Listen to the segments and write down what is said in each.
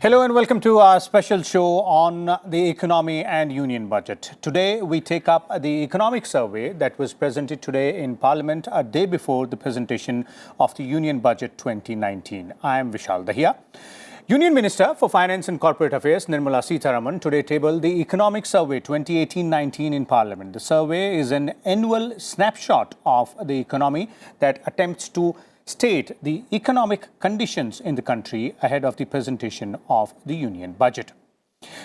Hello and welcome to our special show on the economy and union budget. Today we take up the economic survey that was presented today in Parliament a day before the presentation of the Union Budget 2019. I am Vishal Dahiya. Union Minister for Finance and Corporate Affairs Nirmala Sitharaman today tabled the Economic Survey 2018-19 in Parliament. The survey is an annual snapshot of the economy that attempts to state the economic conditions in the country ahead of the presentation of the Union Budget.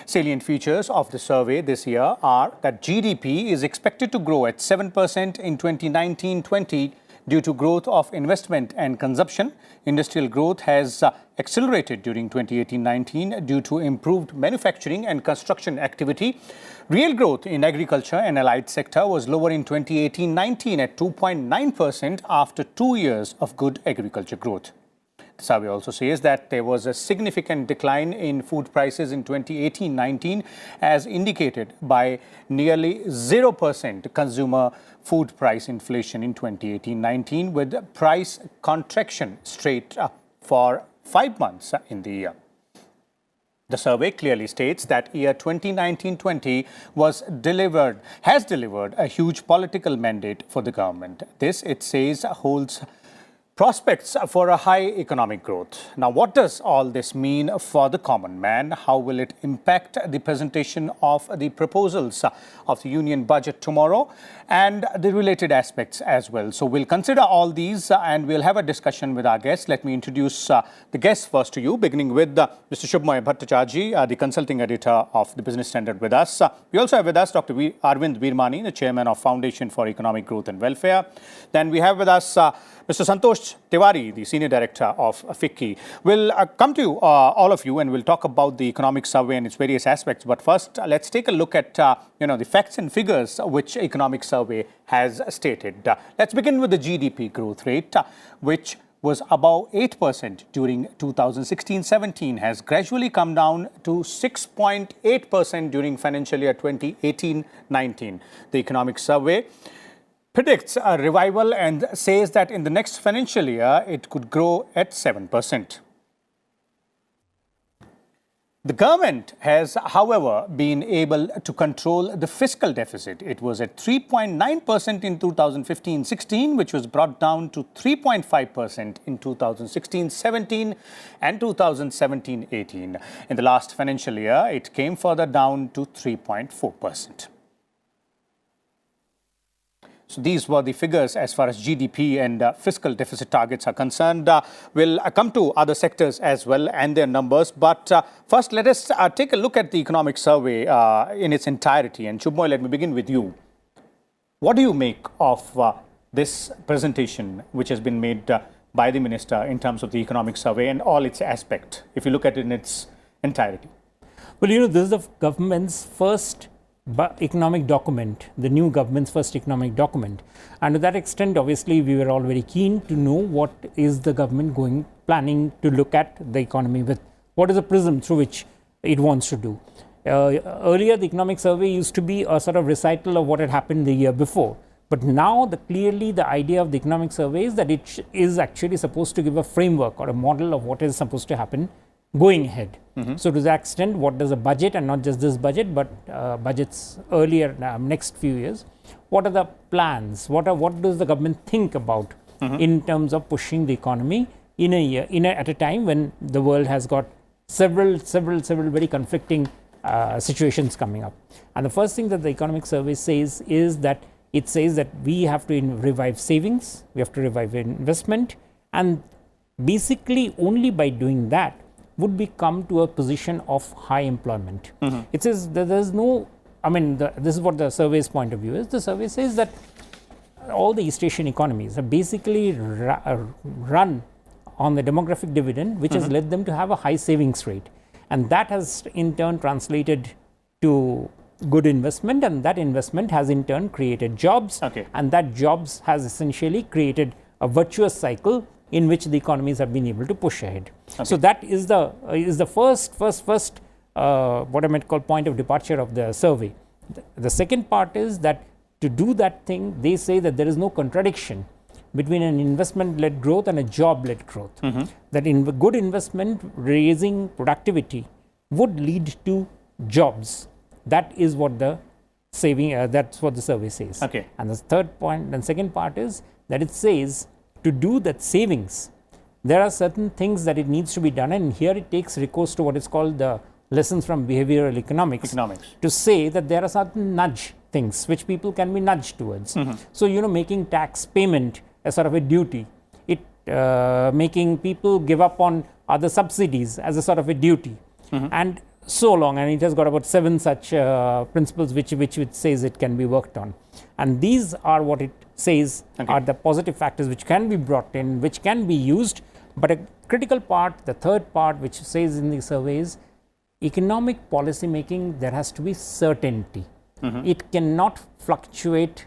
Salient features of the survey this year are that GDP is expected to grow at 7% in 2019-20 due to growth of investment and consumption. Industrial growth has accelerated during 2018-19 due to improved manufacturing and construction activity. Real growth in agriculture and allied sector was lower in 2018-19 at 2.9% after 2 years of good agriculture growth. The survey also says that there was a significant decline in food prices in 2018-19 as indicated by nearly 0% consumer food price inflation in 2018-19 with price contraction straight for 5 months in the year. The survey clearly states that year 2019-20 has delivered a huge political mandate for the government. This, it says, holds prospects for a high economic growth. Now, what does all this mean for the common man? How will it impact the presentation of the proposals of the Union Budget tomorrow and the related aspects as well? So we'll consider all these and we'll have a discussion with our guests. Let me introduce the guests first to you, beginning with Mr. Shubhmoy Bhattacharjee, the consulting editor of the Business Standard with us. We also have with us Dr. Arvind Veermani, the chairman of Foundation for Economic Growth and Welfare. Then we have with us Mr. Santosh Tiwari, the Senior Director of FICCI. We'll come to you, all of you, and we'll talk about the economic survey and its various aspects. But first, let's take a look at the facts and figures which economic survey has stated. Let's begin with the GDP growth rate, which was above 8% during 2016-17, has gradually come down to 6.8% during financial year 2018-19. The economic survey predicts a revival and says that in the next financial year, it could grow at 7%. The government has, however, been able to control the fiscal deficit. It was at 3.9% in 2015-16, which was brought down to 3.5% in 2016-17 and 2017-18. In the last financial year, it came further down to 3.4%. So these were the figures as far as GDP and fiscal deficit targets are concerned. We'll come to other sectors as well and their numbers. But first, let us take a look at the economic survey in its entirety. And Shubhmoy, let me begin with you. What do you make of this presentation which has been made by the minister in terms of the economic survey and all its aspects, if you look at it in its entirety? Well, this is the government's first economic document, the new government's first economic document. And to that extent, obviously, we were all very keen to know what is the government planning to look at the economy with. What is the prism through which it wants to do? Earlier, the economic survey used to be a sort of recital of what had happened the year before. But now, clearly, the idea of the economic survey is that it is actually supposed to give a framework or a model of what is supposed to happen going ahead. So to that extent, what does a budget, and not just this budget, but budgets earlier, next few years, what are the plans? What does the government think about in terms of pushing the economy in a year, at a time when the world has got several very conflicting situations coming up? And the first thing that the economic survey says is that it says that we have to revive savings, we have to revive investment, and basically only by doing that would we come to a position of high employment. It says that there's no, this is what the survey's point of view is. The survey says that all the East Asian economies are basically run on the demographic dividend, which has led them to have a high savings rate. And that has in turn translated to good investment, and that investment has in turn created jobs. And that jobs has essentially created a virtuous cycle in which the economies have been able to push ahead. So that is the first what I might call point of departure of the survey. The second part is that to do that thing, they say that there is no contradiction between an investment-led growth and a job-led growth. That in good investment, raising productivity would lead to jobs. That is what the that's what the survey says. Okay. And the third point and second part is that it says to do that savings, there are certain things that it needs to be done, and here it takes recourse to what is called the lessons from behavioral economics. To say that there are certain nudge things which people can be nudged towards. So, making tax payment as sort of a duty, making people give up on other subsidies as a sort of a duty, and so long, and it has got about 7 such principles which it says it can be worked on, and these are what it says are the positive factors which can be brought in, which can be used. But a critical part, the third part, which says in the survey is economic policy making, there has to be certainty. It cannot fluctuate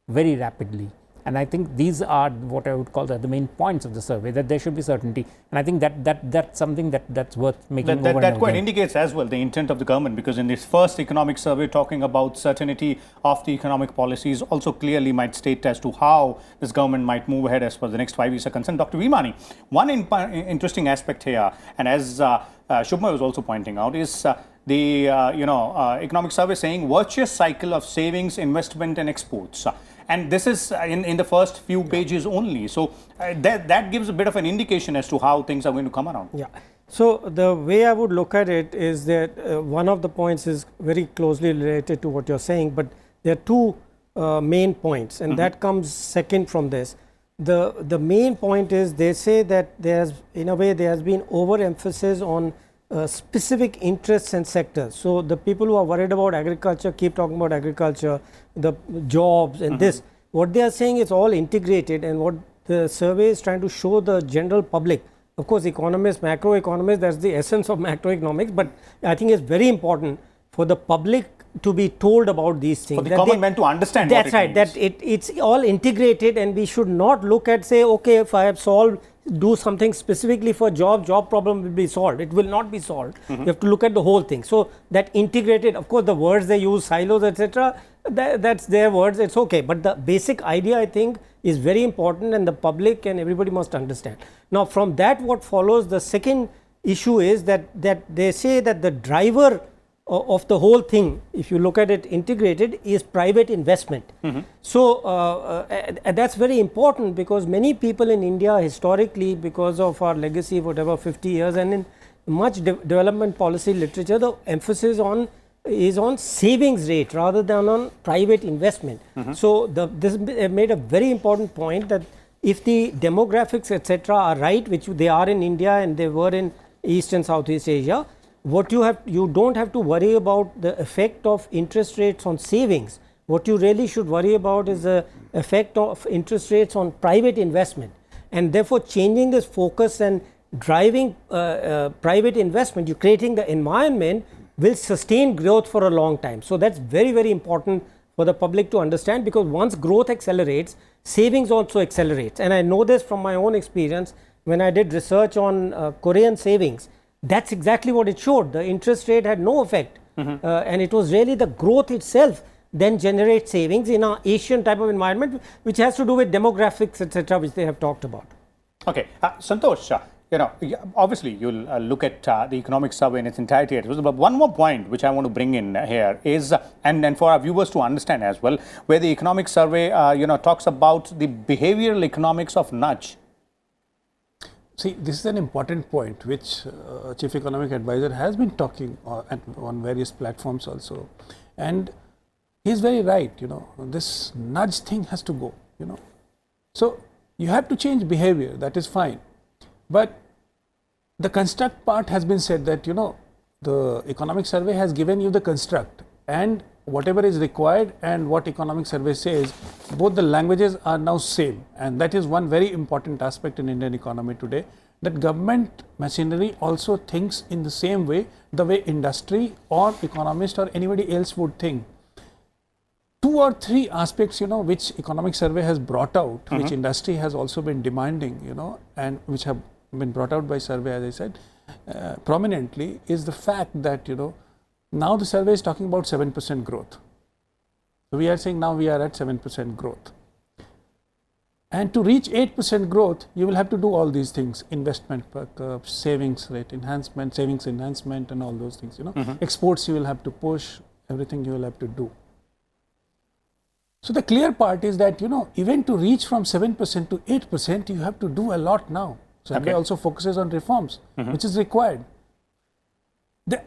very rapidly. And I think these are what I would call the main points of the survey, that there should be certainty. And I think that's something that's worth making that quite indicates as well the intent of the government, because in this first economic survey talking about certainty of the economic policies also clearly might state as to how this government might move ahead as far as the next 5 years are concerned. Dr. Veemani, one interesting aspect here, and as Shubham was also pointing out, is the economic survey saying virtuous cycle of savings, investment and exports. And this is in the first few pages only. So that gives a bit of an indication as to how things are going to come around. Yeah. So the way I would look at it is that one of the points is very closely related to what you're saying, but there are two main points, and that comes second from this. The main point is they say that in a way there has been overemphasis on specific interests and sectors. So the people who are worried about agriculture keep talking about agriculture, the jobs and this. What they are saying is all integrated, and what the survey is trying to show the general public. Of course, economists, macroeconomists, that's the essence of macroeconomics, but I think it's very important for the public to be told about these things. For the common man to understand what it means. That's right, that it's all integrated, and we should not look at, say, okay, if I have do something specifically for job problem will be solved. It will not be solved. You have to look at the whole thing. So that integrated, of course, the words they use, silos, etc., that's their words, it's okay. But the basic idea, I think, is very important, and the public and everybody must understand. Now, from that, what follows, the second issue is that they say that the driver of the whole thing, if you look at it integrated, is private investment. So that's very important, because many people in India historically, because of our legacy, whatever 50 years, and in much development policy literature, the emphasis is on savings rate rather than on private investment. So this made a very important point, that if the demographics etc. are right, which they are in India and they were in East and Southeast Asia, what you don't have to worry about the effect of interest rates on savings. What you really should worry about is the effect of interest rates on private investment, and therefore changing this focus and driving private investment, you creating the environment will sustain growth for a long time. So that's very, very important for the public to understand, because once growth accelerates, savings also accelerates. And I know this from my own experience when I did research on Korean savings. That's exactly what it showed. The interest rate had no effect, and it was really the growth itself then generates savings in an Asian type of environment, which has to do with demographics, etc., which they have talked about. Okay, Santosh, obviously you'll look at the economic survey in its entirety. But one more point which I want to bring in here is, and for our viewers to understand as well, where the economic survey, talks about the behavioral economics of nudge. See, this is an important point which Chief Economic Advisor has been talking on various platforms also, and he's very right. This nudge thing has to go. So you have to change behavior. That is fine, but the construct part has been said that the economic survey has given you the construct, and whatever is required and what economic survey says, both the languages are now same, and that is one very important aspect in Indian economy today, that government machinery also thinks in the same way, the way industry or economist or anybody else would think. 2 or 3 aspects which economic survey has brought out, which industry has also been demanding, and which have been brought out by survey, as I said, prominently, is the fact that now the survey is talking about 7% growth. So we are saying now we are at 7% growth. And to reach 8% growth, you will have to do all these things: investment per curve, savings rate enhancement, savings enhancement, and all those things. Exports you will have to push, everything you will have to do. So the clear part is that even to reach from 7% to 8%, you have to do a lot now. Survey also focuses on reforms, which is required.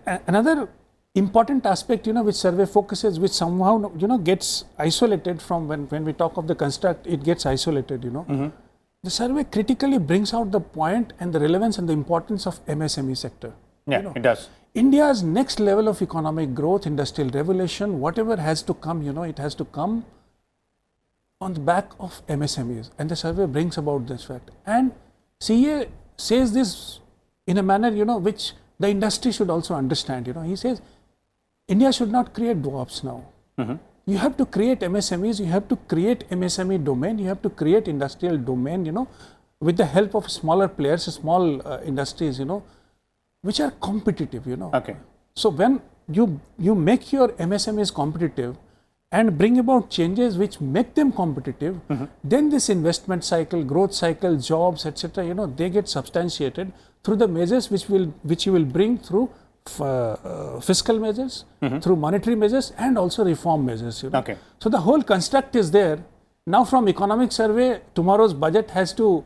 Another important aspect, which survey focuses, which somehow gets isolated from when we talk of the construct, it gets isolated. The survey critically brings out the point and the relevance and the importance of MSME sector. Yeah, it does. India's next level of economic growth, industrial revolution, whatever has to come, it has to come on the back of MSMEs, and the survey brings about this fact. And CA says this in a manner, which the industry should also understand. He says, India should not create dwarfs now. You have to create MSMEs, you have to create MSME domain, you have to create industrial domain, with the help of smaller players, small industries, which are competitive, Okay. So when you make your MSMEs competitive and bring about changes which make them competitive, then this investment cycle, growth cycle, jobs, etc., they get substantiated through the measures which you will bring through fiscal measures, through monetary measures, and also reform measures. Okay. So the whole construct is there. Now from economic survey, tomorrow's budget has to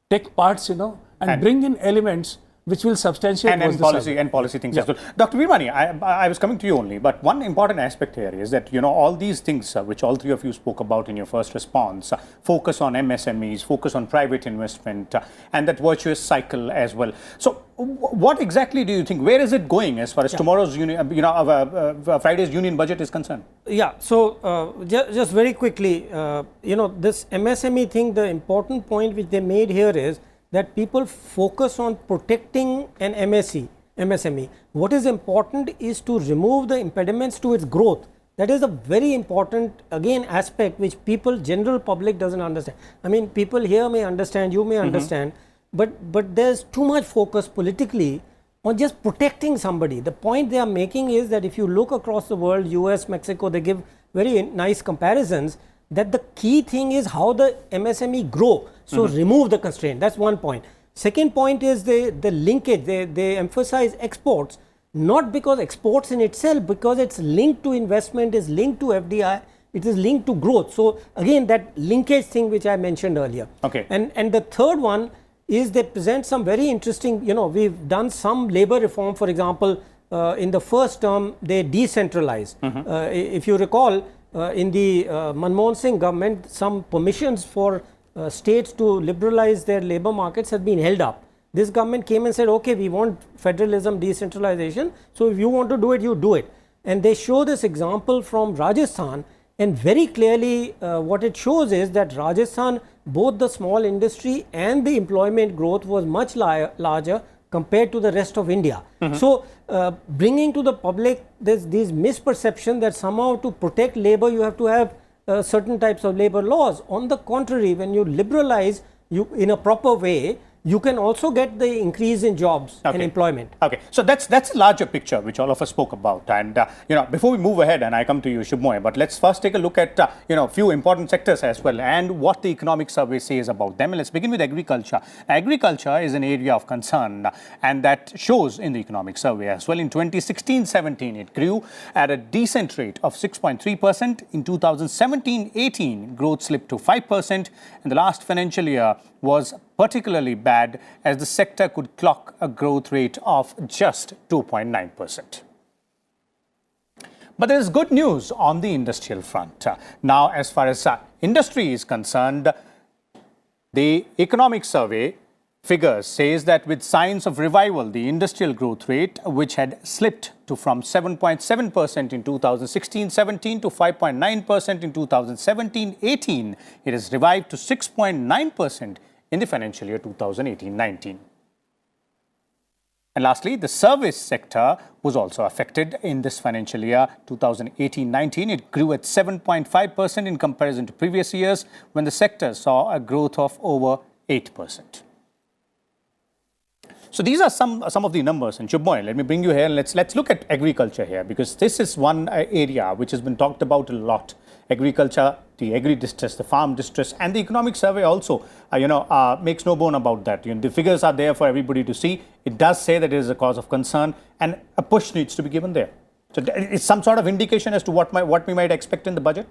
take parts, and bring in elements which will substantiate and policy things as well. Dr. Veermani, I was coming to you only, but one important aspect here is that all these things which all three of you spoke about in your first response, focus on MSMEs, focus on private investment, and that virtuous cycle as well. So what exactly do you think? Where is it going as far as tomorrow's Friday's union budget is concerned? Yeah. So just very quickly, this MSME thing, the important point which they made here is that people focus on protecting an MSME. What is important is to remove the impediments to its growth. That is a very important, again, aspect which general public doesn't understand. I mean, people here may understand, you may understand, but there's too much focus politically on just protecting somebody. The point they are making is that if you look across the world, US, Mexico, they give very nice comparisons, that the key thing is how the MSME grow. So remove the constraint. That's one point. Second point is the linkage. They emphasize exports, not because exports in itself, because it's linked to investment, is linked to FDI, it is linked to growth. So again, that linkage thing which I mentioned earlier. Okay. And the third one is they present some very interesting, we've done some labor reform. For example, in the first term, they decentralized. If you recall, in the Manmohan Singh government, some permissions for states to liberalize their labor markets have been held up. This government came and said, okay, we want federalism, decentralization, so if you want to do it, you do it. And they show this example from Rajasthan, and very clearly what it shows is that Rajasthan, both the small industry and the employment growth was much larger compared to the rest of India. So bringing to the public these misperception that somehow to protect labor you have to have certain types of labor laws. On the contrary, when you liberalize in a proper way, you can also get the increase in jobs and employment. Okay, so that's a larger picture which all of us spoke about. And before we move ahead, and I come to you, Shubhmoy, but let's first take a look at a few important sectors as well and what the economic survey says about them. And let's begin with agriculture. Agriculture is an area of concern, and that shows in the economic survey as well. In 2016-17, it grew at a decent rate of 6.3%. In 2017-18, growth slipped to 5%, and the last financial year was particularly bad as the sector could clock a growth rate of just 2.9%. But there is good news on the industrial front. Now, as far as industry is concerned, the economic survey figures says that with signs of revival, the industrial growth rate, which had slipped from 7.7% in 2016-17 to 5.9% in 2017-18, it has revived to 6.9% in the financial year 2018-19. And lastly, the service sector was also affected in this financial year 2018-19. It grew at 7.5% in comparison to previous years when the sector saw a growth of over 8%. So these are some of the numbers. And Shubhmoy, let me bring you here and let's look at agriculture here, because this is one area which has been talked about a lot. Agriculture, the agri distress, the farm distress, and the economic survey also, makes no bone about that. The figures are there for everybody to see. It does say that it is a cause of concern, and a push needs to be given there. So it's some sort of indication as to what we might expect in the budget.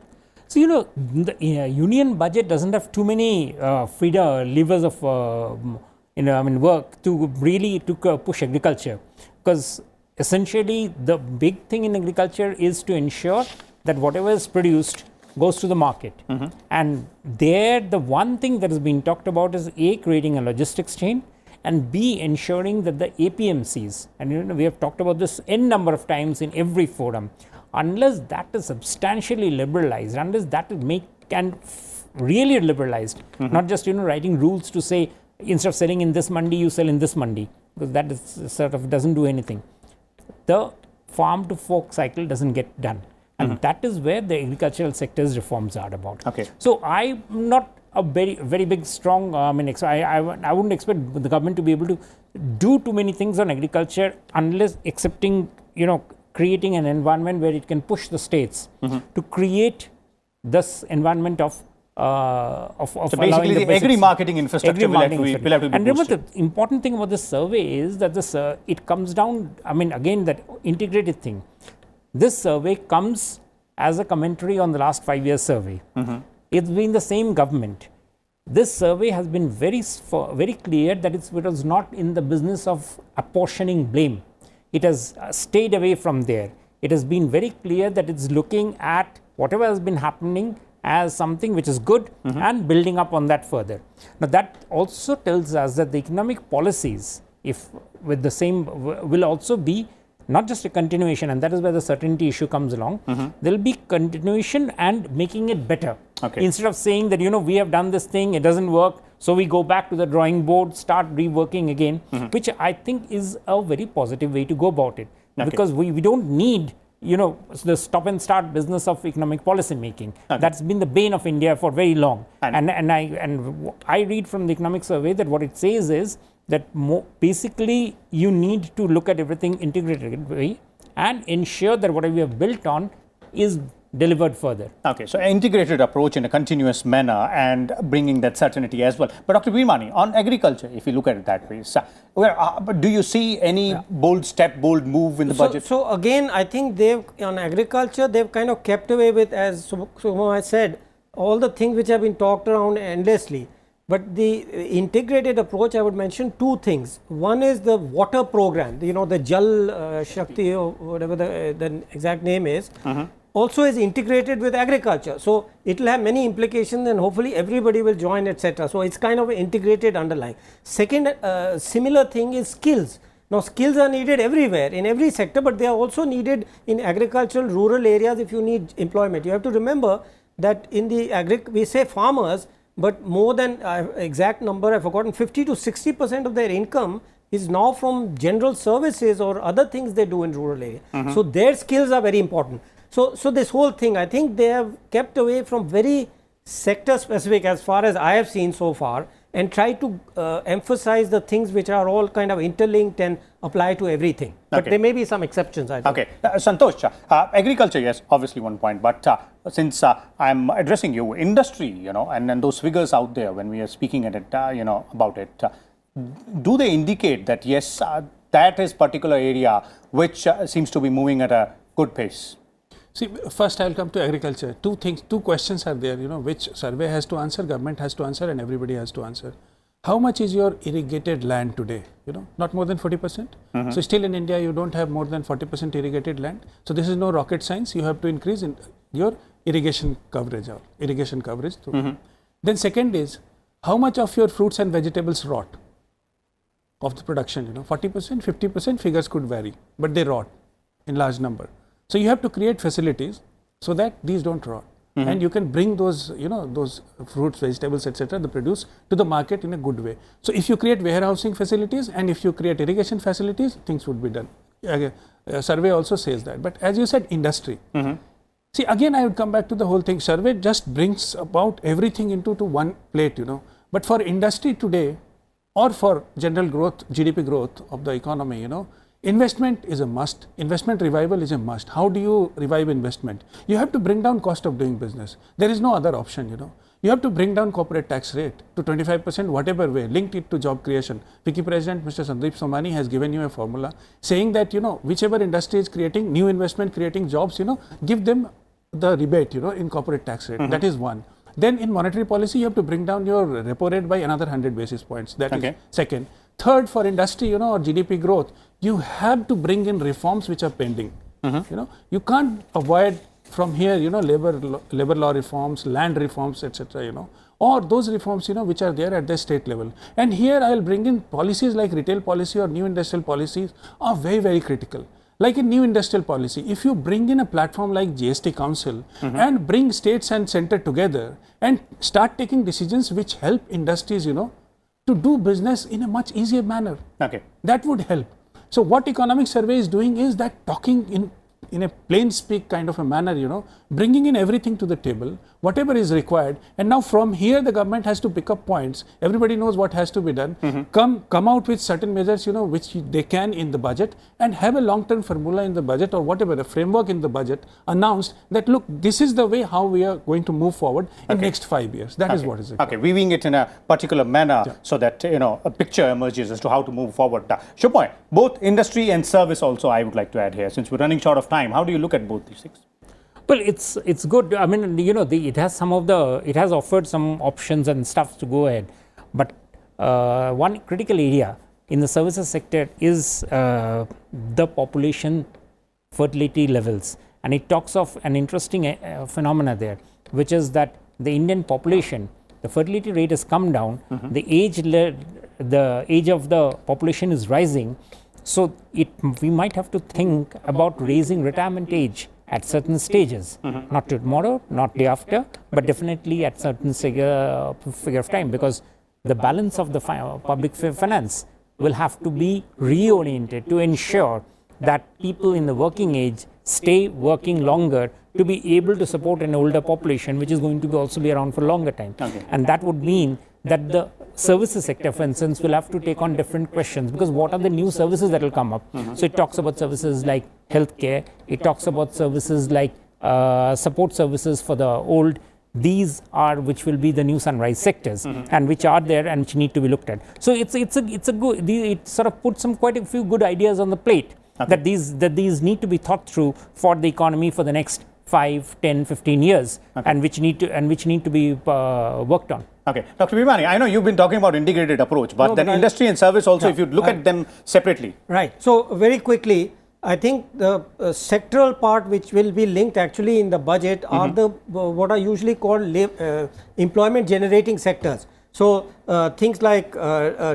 So the union budget doesn't have too many levers of work to really push agriculture, because essentially the big thing in agriculture is to ensure that whatever is produced goes to the market. And there, the one thing that has been talked about is A, creating a logistics chain, and B, ensuring that the APMCs, and we have talked about this n number of times in every forum, unless that is substantially liberalized, unless that is really liberalized, not just writing rules to say instead of selling in this mandi, you sell in this mandi, because that is sort of doesn't do anything. The farm to fork cycle doesn't get done. And that is where the agricultural sector's reforms are about. Okay. So I'm not a very big, strong, I wouldn't expect the government to be able to do too many things on agriculture unless accepting, creating an environment where it can push the states to create this environment of so basically the agri-marketing infrastructure will have to be boosted. And remember, the important thing about this survey is that it comes down, again, that integrated thing. This survey comes as a commentary on the last 5 years survey. It's been the same government. This survey has been very clear that it was not in the business of apportioning blame. It has stayed away from there. It has been very clear that it's looking at whatever has been happening as something which is good and building up on that further. Now that also tells us that the economic policies, if with the same, will also be not just a continuation, and that is where the certainty issue comes along. There will be continuation and making it better. Okay. Instead of saying that, we have done this thing, it doesn't work, so we go back to the drawing board, start reworking again, which I think is a very positive way to go about it. Okay. Because we don't need, the stop and start business of economic policy making. Okay. That's been the bane of India for very long. And I read from the economic survey that what it says is that basically you need to look at everything integrated way and ensure that whatever we have built on is delivered further. Okay, so an integrated approach in a continuous manner and bringing that certainty as well. But Dr. Veermani, on agriculture, if you look at it that way, but do you see any bold move in the budget? So again, I think on agriculture, they've kind of kept away with, as Shubhmoy said, all the things which have been talked around endlessly. But the integrated approach, I would mention two things. One is the water program, the Jal Shakti, or whatever the exact name is, also is integrated with agriculture. So it will have many implications, and hopefully everybody will join, etc. So it's kind of integrated underlying. Second, similar thing is skills. Now skills are needed everywhere, in every sector, but they are also needed in agricultural, rural areas if you need employment. You have to remember that in the we say farmers, but more than exact number I've forgotten, 50 to 60% of their income is now from general services or other things they do in rural area. So their skills are very important. So this whole thing, I think they have kept away from very sector specific as far as I have seen so far, and try to emphasize the things which are all kind of interlinked and apply to everything. But there may be some exceptions, I think. Okay, Santosh, agriculture, yes, obviously one point, but since I'm addressing you, industry, and those figures out there when we are speaking at it, about it, do they indicate that yes, that is particular area which seems to be moving at a good pace? See, first I'll come to agriculture. Two questions are there, which survey has to answer, government has to answer, and everybody has to answer. How much is your irrigated land today? Not more than 40%. So still in India, you don't have more than 40% irrigated land. So this is no rocket science. You have to increase in your irrigation coverage. Then second is, how much of your fruits and vegetables rot of the production? 40%, 50%, figures could vary, but they rot in large number. So you have to create facilities so that these don't rot, and you can bring those, those fruits, vegetables, etc., the produce to the market in a good way. So if you create warehousing facilities and if you create irrigation facilities, things would be done. Survey also says that. But as you said, industry. See, again, I would come back to the whole thing. Survey just brings about everything into one plate, But for industry today, or for general growth, GDP growth of the economy, investment is a must. Investment revival is a must. How do you revive investment? You have to bring down cost of doing business. There is no other option, You have to bring down corporate tax rate to 25%, whatever way, linked it to job creation. FICCI President Mr. Sandeep Somani has given you a formula saying that, whichever industry is creating new investment, creating jobs, give them the rebate, in corporate tax rate. That is one. Then in monetary policy, you have to bring down your repo rate by another 100 basis points. That is second. Third, for industry, or GDP growth, you have to bring in reforms which are pending. You can't avoid from here, labor law reforms, land reforms, etc., or those reforms, which are there at the state level. And here I will bring in policies like retail policy or new industrial policies are very, very critical. Like in new industrial policy, if you bring in a platform like GST Council and bring states and center together and start taking decisions which help industries, to do business in a much easier manner, that would help. So what economic survey is doing is that talking in a plain speak kind of a manner, bringing in everything to the table, whatever is required. And now from here, the government has to pick up points. Everybody knows what has to be done. Come out with certain measures, which they can in the budget, and have a long-term formula in the budget or whatever, a framework in the budget announced that, look, this is the way how we are going to move forward in next 5 years. That is what is required. Okay, weaving it in a particular manner so that, a picture emerges as to how to move forward. Sure point. Both industry and service also I would like to add here, since we're running short of time. How do you look at both these things? Well, it's good. I mean, it has it has offered some options and stuff to go ahead. But one critical area in the services sector is the population fertility levels. And it talks of an interesting phenomena there, which is that the Indian population, the fertility rate has come down, the age of the population is rising. So we might have to think about raising retirement age at certain stages, not tomorrow, not day after, but definitely at certain figure of time, because the balance of the public finance will have to be reoriented to ensure that people in the working age stay working longer to be able to support an older population, which is going to also be around for a longer time. And that would mean that the services sector, for instance, will have to take on different questions, because what are the new services that will come up? So it talks about services like healthcare, it talks about services like support services for the old. These are which will be the new sunrise sectors, and which are there and which need to be looked at. So it's a good, it sort of puts quite a few good ideas on the plate that these need to be thought through for the economy for the next 5, 10, 15 years, and which need to be worked on. Okay, Dr. Bhimani, I know you've been talking about integrated approach, but then industry and service also, if you look at them separately. Right. So very quickly, I think the sectoral part which will be linked actually in the budget are the what are usually called employment generating sectors. So things like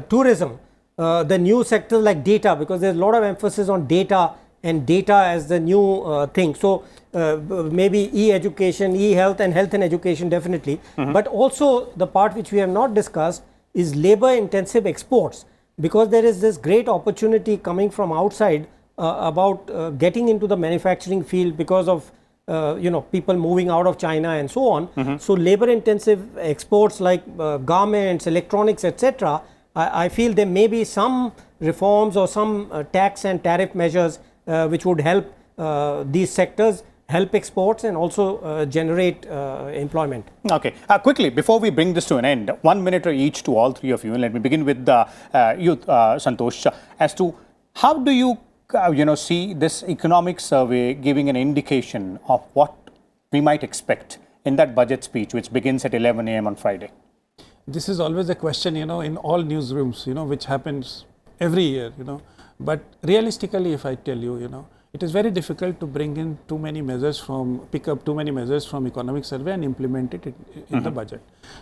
tourism, the new sectors like data, because there's a lot of emphasis on data and data as the new thing. So maybe e-education, e-health, and health and education definitely. But also the part which we have not discussed is labor intensive exports, because there is this great opportunity coming from outside about getting into the manufacturing field because of people moving out of China and so on. So labor intensive exports like garments, electronics, etc. I feel there may be some reforms or some tax and tariff measures which would help these sectors, help exports, and also generate employment. Okay, quickly before we bring this to an end, 1 minute each to all three of you, and let me begin with you, Santosh, as to how do you see this economic survey giving an indication of what we might expect in that budget speech, which begins at 11 a.m. on Friday? This is always a question, in all newsrooms, which happens every year, But realistically, if I tell you, it is very difficult to bring in pick up too many measures from economic survey and implement it in the budget.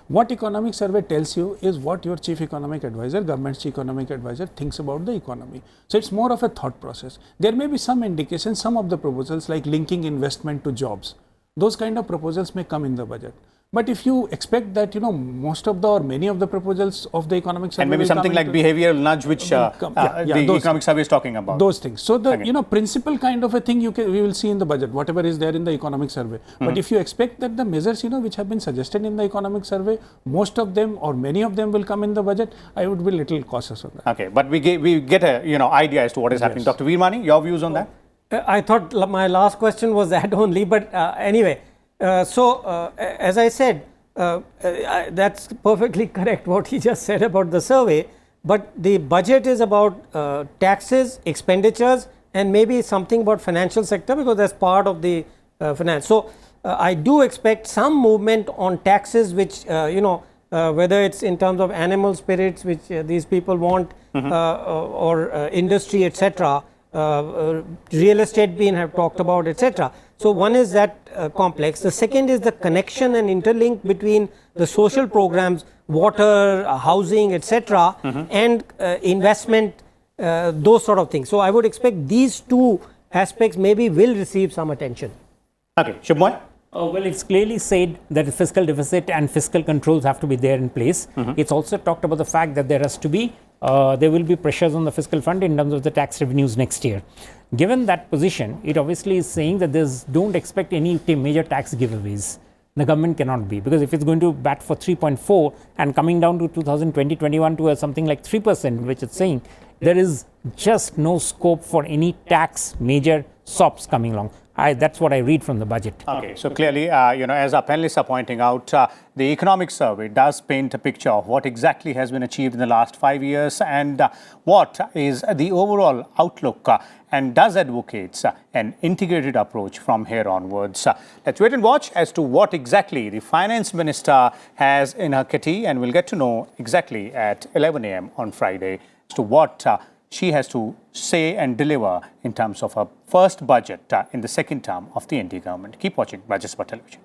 What economic survey tells you is what your chief economic advisor, government's chief economic advisor, thinks about the economy. So it's more of a thought process. There may be some indications, some of the proposals like linking investment to jobs. Those kind of proposals may come in the budget. But if you expect that, most of the or many of the proposals of the economic survey And maybe will something come like into- behavioral nudge, which yeah, the those economic survey is talking about. those things. So the Okay. principal kind of a thing we will see in the budget, whatever is there in the economic survey. But if you expect that the measures which have been suggested in the economic survey, most of them or many of them will come in the budget, I would be little cautious on that. Okay, but we get a idea as to what is happening. Dr. Veermani, your views on that? I thought my last question was that only, but anyway, as I said, that's perfectly correct what he just said about the survey, but the budget is about taxes, expenditures, and maybe something about financial sector, because that's part of the finance. So I do expect some movement on taxes, which whether it's in terms of animal spirits, which these people want, or industry, etc. Real estate being have talked about, etc. So one is that complex. The second is the connection and interlink between the social programs, water, housing, etc., and investment, those sort of things. So I would expect these two aspects maybe will receive some attention. Okay, Shubhmoy? Well, it's clearly said that the fiscal deficit and fiscal controls have to be there in place. It's also talked about the fact that there will be pressures on the fiscal fund in terms of the tax revenues next year. Given that position, it obviously is saying that don't expect any major tax giveaways. The government cannot be, because if it's going to bat for 3.4 and coming down to 2020-21 to something like 3%, which it's saying, there is just no scope for any tax major SOPs coming along. That's what I read from the budget. Okay, so clearly, as our panelists are pointing out, the economic survey does paint a picture of what exactly has been achieved in the last 5 years and what is the overall outlook and does advocates an integrated approach from here onwards. Let's wait and watch as to what exactly the finance minister has in her kitty, and we'll get to know exactly at 11 a.m. on Friday as to what she has to say and deliver in terms of her first budget in the second term of the NDA government. Keep watching Rajya Sabha Television.